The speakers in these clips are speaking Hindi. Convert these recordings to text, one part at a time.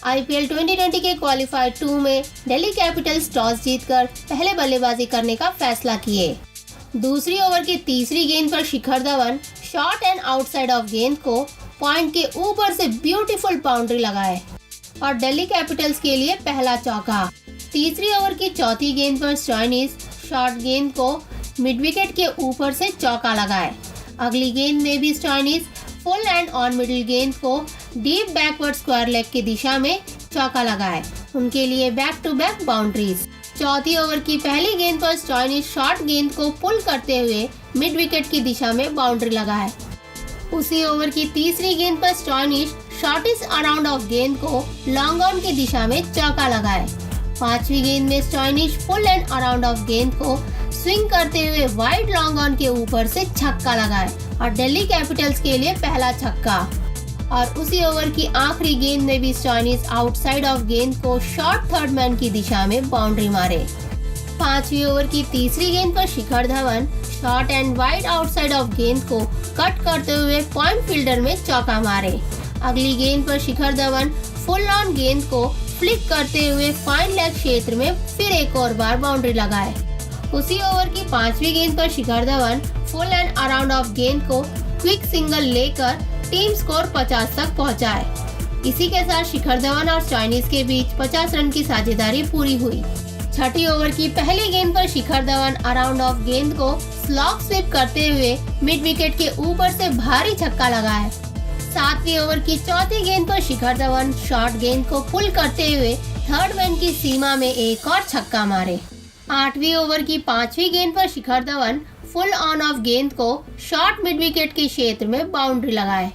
आईपीएल 2020 के क्वालिफायर 2 में दिल्ली कैपिटल्स टॉस जीतकर पहले बल्लेबाजी करने का फैसला किए। दूसरी ओवर की तीसरी गेंद पर Shikhar Dhawan short and outside off गेंद को पॉइंट के ऊपर से ब्यूटीफुल बाउंड्री लगाए और दिल्ली कैपिटल्स के लिए पहला चौका। तीसरी ओवर की चौथी गेंद पर स्टॉइनिस शॉर्ट गेंद को मिड विकेट के ऊपर से चौका लगाए। अगली गेंद में भी Stoinis full and on middle गेंद को डीप बैकवर्ड स्क्वायर लेग की दिशा में चौका लगाए। उनके लिए बैक टू बैक बाउंड्रीज। चौथी ओवर की पहली गेंद पर स्टॉइनिस शॉर्ट गेंद को पुल करते हुए मिड विकेट की दिशा में बाउंड्री लगाए। उसी ओवर की तीसरी गेंद पर स्टॉइनिस शॉर्टेस्ट अराउंड ऑफ गेंद को लॉन्ग ऑन की दिशा में चौका लगाए। पांचवी गेंद में Stoinis full and around off गेंद को स्विंग करते हुए वाइड लॉन्ग ऑन के ऊपर से छक्का लगाए और दिल्ली कैपिटल्स के लिए पहला छक्का। और उसी ओवर की आखिरी गेंद में भी स्टॉइनिस आउटसाइड ऑफ गेंद को शॉर्ट थर्ड मैन की दिशा में बाउंड्री मारे। पांचवी ओवर की तीसरी गेंद पर Shikhar Dhawan short and wide outside off गेंद को कट करते हुए पॉइंट फील्डर में चौका मारे। अगली गेंद पर शिखर धवन फुल ऑन गेंद को फ्लिक करते हुए फाइन लेग क्षेत्र में फिर एक और बार बाउंड्री लगाए। उसी ओवर की पांचवी गेंद पर Shikhar Dhawan full and around off गेंद को क्विक सिंगल लेकर टीम स्कोर 50 तक पहुंचाए। इसी के साथ शिखर धवन और स्टॉइनिस के बीच 50 रन की साझेदारी पूरी हुई। छठी ओवर की पहली गेंद पर शिखर धवन अराउंड ऑफ गेंद को स्लॉग स्वीप करते हुए मिड विकेट के ऊपर से भारी छक्का लगाए। सातवीं ओवर की चौथी गेंद पर शिखर धवन शॉर्ट गेंद को पुल करते हुए थर्ड मैन की सीमा में एक और छक्का मारे। आठवीं ओवर की पांचवी गेंद पर Shikhar Dhawan full on off गेंद को शॉर्ट मिड विकेट के क्षेत्र में बाउंड्री लगाए।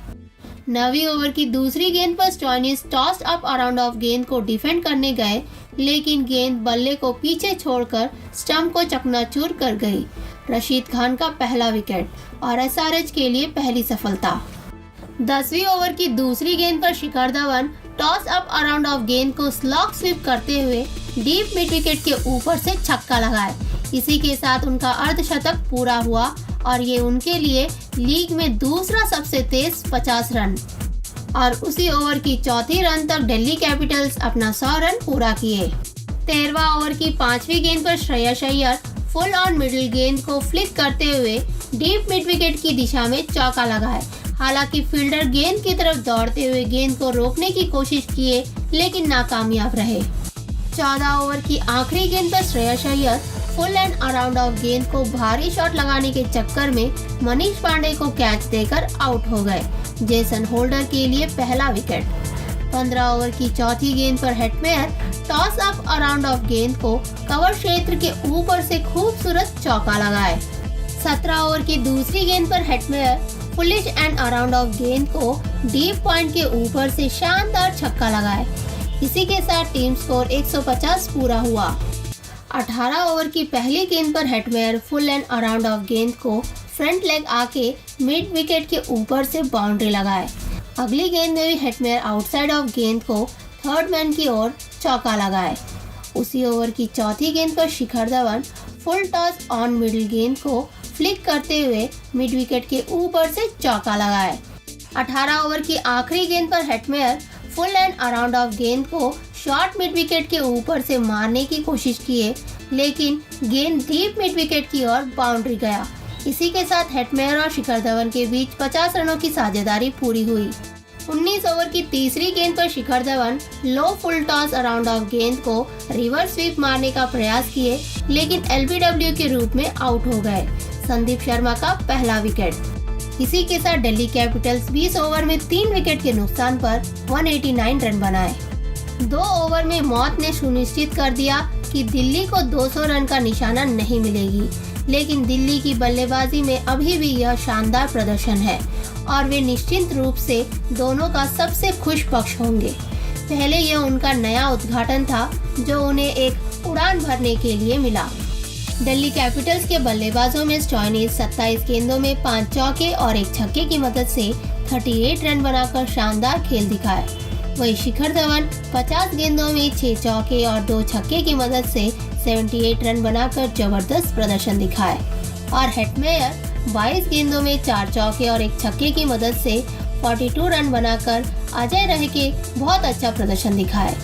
नवीं ओवर की दूसरी गेंद पर Stoinis toss up around off गेंद को डिफेंड करने गए, लेकिन गेंद बल्ले को पीछे छोड़कर स्टंप को चकनाचूर कर गई। रशीद खान का पहला विकेट और एसआरएच के लिए पहली सफलता। 10वीं ओवर की दूसरी गेंद पर Shikhar Dhawan toss up around off गेंद को स्लॉग स्वीप करते हुए डीप मिड विकेट के ऊपर से छक्का लगाए। इसी के साथ उनका अर्धशतक पूरा हुआ और ये उनके लिए लीग में दूसरा सबसे तेज 50 रन। और उसी ओवर की चौथी रन तक दिल्ली कैपिटल्स अपना 100 रन पूरा किए। 13वां ओवर की पांचवी गेंद पर Shreyas Iyer full on middle गेंद को फ्लिक करते हुए डीप मिड विकेट की दिशा में चौका लगाए। हालांकि फील्डर गेंद की तरफ दौड़ते हुए गेंद को रोकने की कोशिश किए, लेकिन नाकामयाब रहे। 14 ओवर की आखिरी गेंद पर Shreyas Iyer full and around off गेंद को भारी शॉट लगाने के चक्कर में मनीष पांडे को कैच देकर आउट हो गए। जेसन होल्डर के लिए पहला विकेट। 15 ओवर की चौथी गेंद पर Hetmyer toss up around off गेंद को कवर क्षेत्र के ऊपर से खूबसूरत चौका लगाए। 17 ओवर की दूसरी गेंद पर Hetmyer police and around off गेंद को डीप पॉइंट के ऊपर से शानदार छक्का लगाए। इसी के साथ टीम स्कोर 150 पूरा हुआ। 18 ओवर की पहली गेंद पर Hetmyer full and around off गेंद को फ्रंट लेग आके मिड विकेट के ऊपर से बाउंड्री लगाए। अगली गेंद में भी हेटमेयर आउटसाइड ऑफ गेंद को थर्ड मैन की ओर चौका लगाए। उसी ओवर की चौथी गेंद पर Shikhar Dhawan full toss on middle गेंद को फ्लिक करते हुए मिड विकेट के ऊपर से चौका लगाए। 18 ओवर की आखिरी गेंद पर Hetmyer full and around off गेंद को शॉर्ट मिड विकेट के ऊपर से मारने की कोशिश किए, लेकिन गेंद डीप मिड विकेट की ओर बाउंड्री गया। इसी के साथ हेटमेयर और शिखर धवन के बीच 50 रनों की साझेदारी पूरी हुई। 19 ओवर की तीसरी गेंद पर शिखर धवन लो फुल टॉस अराउंड ऑफ गेंद को रिवर्स स्वीप मारने का प्रयास किए, लेकिन एलबीडब्ल्यू के रूप में आउट हो गए। संदीप शर्मा का पहला विकेट। इसी के साथ दिल्ली कैपिटल्स 20 ओवर में 3 विकेट के नुकसान पर 189 रन बनाए। 2 ओवर में मौत ने सुनिश्चित कर दिया कि दिल्ली को 200 रन का निशाना नहीं मिलेगी, लेकिन दिल्ली की बल्लेबाजी में अभी भी यह शानदार प्रदर्शन है और वे निश्चित रूप से दोनों का सबसे खुश पक्ष होंगे। पहले यह उनका नया उद्घाटन था जो उन्हें एक उड़ान भरने के लिए मिला। दिल्ली कैपिटल्स के बल्लेबाजों में स्टॉइनिस 27 गेंदों में 5 चौके और 1 छक्के की मदद से 38 रन बनाकर शानदार खेल दिखाए। वहीं शिखर धवन 50 गेंदों में 6 चौके और 2 छक्के की मदद से 78 रन बनाकर जबरदस्त प्रदर्शन दिखाए और हेटमेयर 22 गेंदों में 4 चौके और 1 छक्के की मदद से 42 रन बनाकर अजय रहे के बहुत अच्छा प्रदर्शन दिखाए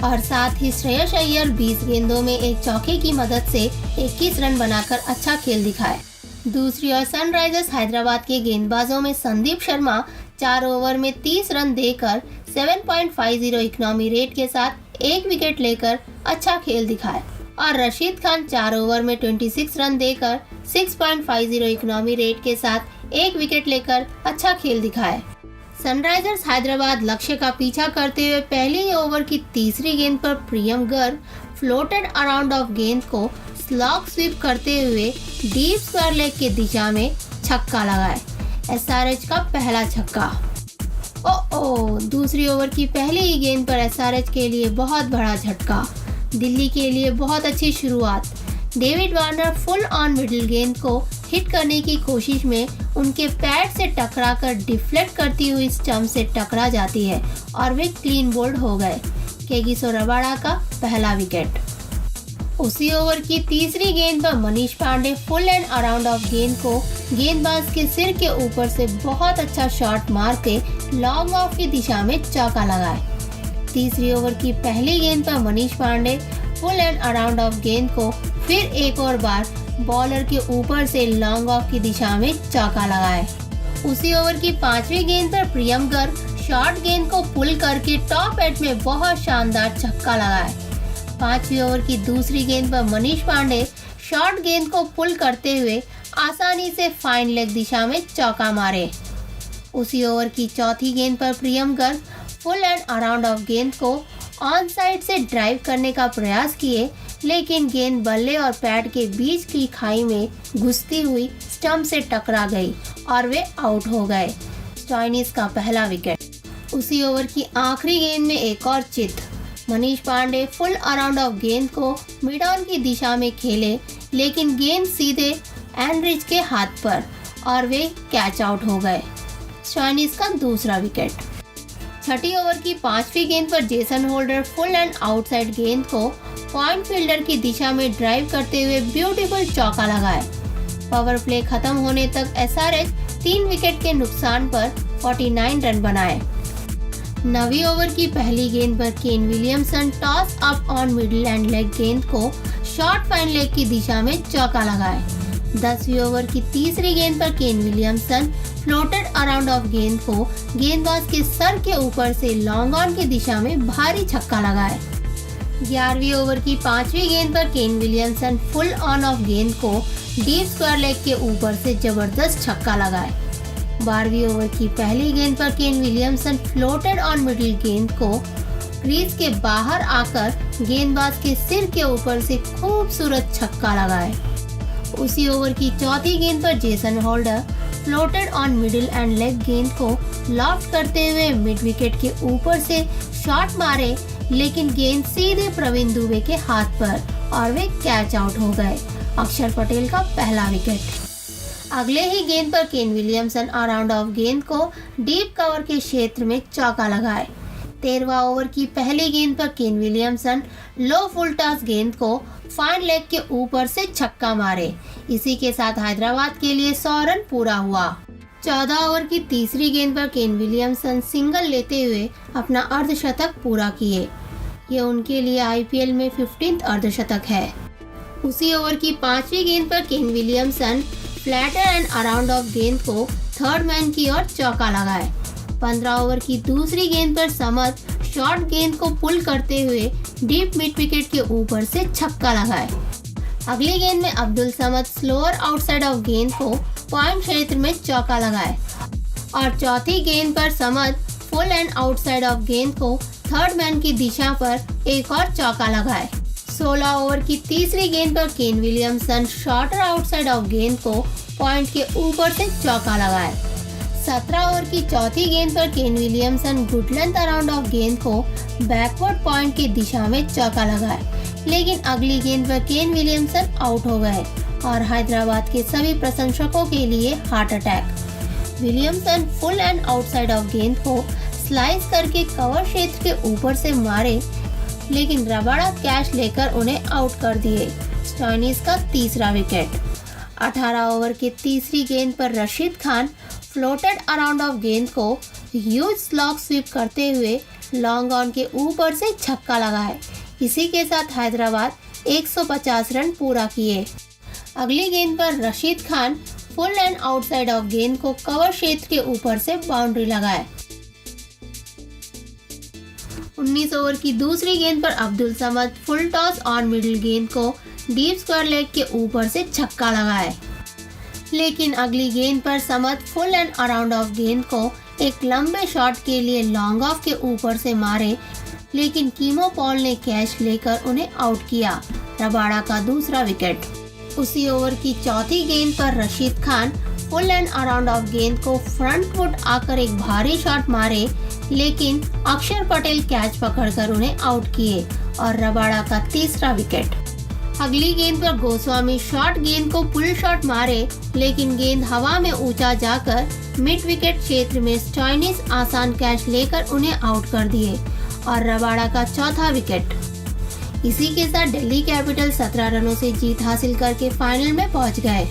और साथ ही श्रेयस अय्यर 20 गेंदों में एक चौके की मदद से 21 रन बनाकर अच्छा खेल दिखाए। दूसरी ओर सनराइजर्स हैदराबाद के गेंदबाजों में संदीप शर्मा 4 ओवर में 30 रन देकर 7.50 इकोनॉमी रेट के साथ एक विकेट लेकर अच्छा खेल दिखाए और रशीद खान 4 ओवर में 26 रन देकर 6.50 इकोनॉमी रेट के साथ एक विकेट लेकर अच्छा खेल दिखाए। सनराइजर्स हैदराबाद लक्ष्य का पीछा करते हुए पहले ही ओवर की तीसरी गेंद पर Priyam Garg floated around off गेंद को स्लॉग स्वीप करते हुए डीप स्क्वायर लेग की दिशा में छक्का लगाए। एसआरएच का पहला छक्का। दूसरी ओवर की पहली ही गेंद पर एसआरएच के लिए बहुत बड़ा झटका। दिल्ली के लिए बहुत अच्छी शुरुआत। David Warner full on middle गेंद को हिट करने की कोशिश में उनके पैड से टकराकर डिफ्लेक्ट करती हुई स्टंप से टकरा जाती है और वे क्लीन बोल्ड हो गए। केगिसो रबाडा का पहला विकेट। उसी ओवर की तीसरी गेंद पर Manish Pandey full and around off गेंद को गेंदबाज के सिर के ऊपर से बहुत अच्छा शॉट मार के लॉन्ग ऑफ की दिशा में चौका लगाए। तीसरी ओवर की पहली गेंद पर Manish Pandey full and around off गेंद को फिर एक और बार बॉलर के ऊपर से लॉन्ग ऑफ की दिशा में चौका लगाए। उसी ओवर की पांचवी गेंद पर प्रियम गर्ग शॉर्ट गेंद को पुल करके टॉप एज में बहुत शानदार छक्का लगाए। पांचवी ओवर की दूसरी गेंद पर मनीष पांडे शॉर्ट गेंद को पुल करते हुए आसानी से फाइन लेग दिशा में चौका मारे। उसी ओवर की चौथी गेंद पर Priyam Garg full and around off गेंद को ऑन साइड से ड्राइव करने का प्रयास किए, लेकिन गेंद बल्ले और पैड के बीच की खाई में घुसती हुई स्टंप से टकरा गई और वे आउट हो गए। स्टॉइनिस का पहला विकेट। उसी ओवर की आखिरी गेंद में एक और चित। Manish Pandey full around off गेंद को मिड ऑन की दिशा में खेले, लेकिन गेंद सीधे एंड्रिच के हाथ पर और वे कैच आउट हो गए। स्टॉइनिस का दूसरा विकेट। छठी ओवर की पांचवी गेंद पर Jason holder full and outside गेंद को पॉइंट फील्डर की दिशा में ड्राइव करते हुए ब्यूटीफुल चौका लगाए। पावर प्ले खत्म होने तक एसआरएच 3 विकेट के नुकसान पर 49 रन बनाए। 9वीं ओवर की पहली गेंद पर Kane Williamson toss up on middle and leg गेंद को शॉर्ट फाइन लेग की दिशा में चौका लगाए। 10वीं ओवर की तीसरी गेंद पर Kane Williamson floated around off गेंद को गेंदबाज के सर के ऊपर से लॉन्ग ऑन की दिशा में भारी छक्का लगाए। 11वीं ओवर की पांचवी गेंद पर Kane Williamson full on off गेंद को डीप स्क्वायर लेग के ऊपर से जबरदस्त छक्का लगाए। 12वीं ओवर की पहली गेंद पर Kane Williamson floated on middle गेंद को क्रीज के बाहर आकर गेंदबाज के सिर के ऊपर से खूबसूरत छक्का लगाए। उसी ओवर की चौथी गेंद पर Jason holder floated on middle and leg गेंद को लॉफ्ट करते हुए मिड विकेट के ऊपर से शॉट मारे, लेकिन गेंद सीधे प्रवीण दुबे के हाथ पर और वे कैच आउट हो गए। अक्षर पटेल का पहला विकेट। अगले ही गेंद पर केन विलियमसन अराउंड ऑफ गेंद को डीप कवर के क्षेत्र में चौका लगाए। 13वां ओवर की पहली गेंद पर केन विलियमसन लो फुल टॉस गेंद को फाइन लेग के ऊपर से छक्का मारे। इसी के साथ हैदराबाद के लिए 100 रन पूरा हुआ। 14 ओवर की तीसरी गेंद पर केन विलियमसन सिंगल लेते हुए अपना अर्धशतक पूरा किए। ये उनके लिए आईपीएल में 15th अर्धशतक है। उसी ओवर की पांचवी गेंद पर Kane Williamson flatter and around off गेंद को थर्ड मैन की ओर चौका लगाए। 15 ओवर की दूसरी गेंद पर समद शॉर्ट गेंद को पुल करते हुए डीप मिड विकेट के ऊपर से छक्का लगाए। अगली गेंद में Abdul Samad slower outside off गेंद को पॉइंट क्षेत्र में चौका लगाए और चौथी गेंद पर Samad full and outside off गेंद को थर्ड मैन की दिशा पर एक और चौका लगाए। 16 ओवर की तीसरी गेंद पर Kane Williamson shorter outside off गेंद को पॉइंट के ऊपर से चौका लगाए। 17 ओवर की चौथी गेंद पर Kane Williamson good length around off गेंद को बैकवर्ड पॉइंट की दिशा में चौका लगाए, लेकिन अगली गेंद पर केन विलियमसन आउट हो गए और हैदराबाद के सभी प्रशंसकों के लिए heart attack. Williamson full and outside off गेंद को स्लाइस करके कवर क्षेत्र के ऊपर से मारे, लेकिन रबाडा कैच लेकर उन्हें आउट कर दिए। स्टॉइनिस का तीसरा विकेट। 18 ओवर की तीसरी गेंद पर Rashid Khan floated around off गेंद को ह्यूज स्लॉग स्वीप करते हुए लॉन्ग ऑन के ऊपर से छक्का लगाए। इसी के साथ हैदराबाद 150 रन पूरा किए। अगली गेंद पर Rashid Khan full and outside off गेंद को कवर क्षेत्र के ऊपर से बाउंड्री लगाए। 19 ओवर की दूसरी गेंद पर Abdul Samad full toss on middle गेंद को डीप स्क्वायर लेग के ऊपर से छक्का लगाए। लेकिन अगली गेंद पर Samad full and around off गेंद को एक लंबे शॉट के लिए लॉन्ग ऑफ के ऊपर से मारे, लेकिन कीमो पॉल ने कैच लेकर उन्हें आउट किया। रबाड़ा का दूसरा विकेट। उसी ओवर की चौथी गेंद पर Rashid Khan full and around off गेंद को फ्रंट फुट आकर एक भारी शॉट मारे, लेकिन अक्षर पटेल कैच पकड़कर उन्हें आउट किए और रबाड़ा का तीसरा विकेट। अगली गेंद पर गोस्वामी शॉर्ट गेंद को पुल शॉट मारे, लेकिन गेंद हवा में ऊंचा जाकर मिड विकेट क्षेत्र में स्टॉइनिस आसान कैच लेकर उन्हें आउट कर दिए और रबाड़ा का चौथा विकेट। इसी के साथ दिल्ली कैपिटल 17 रनों से जीत हासिल करके फाइनल में पहुंच गए।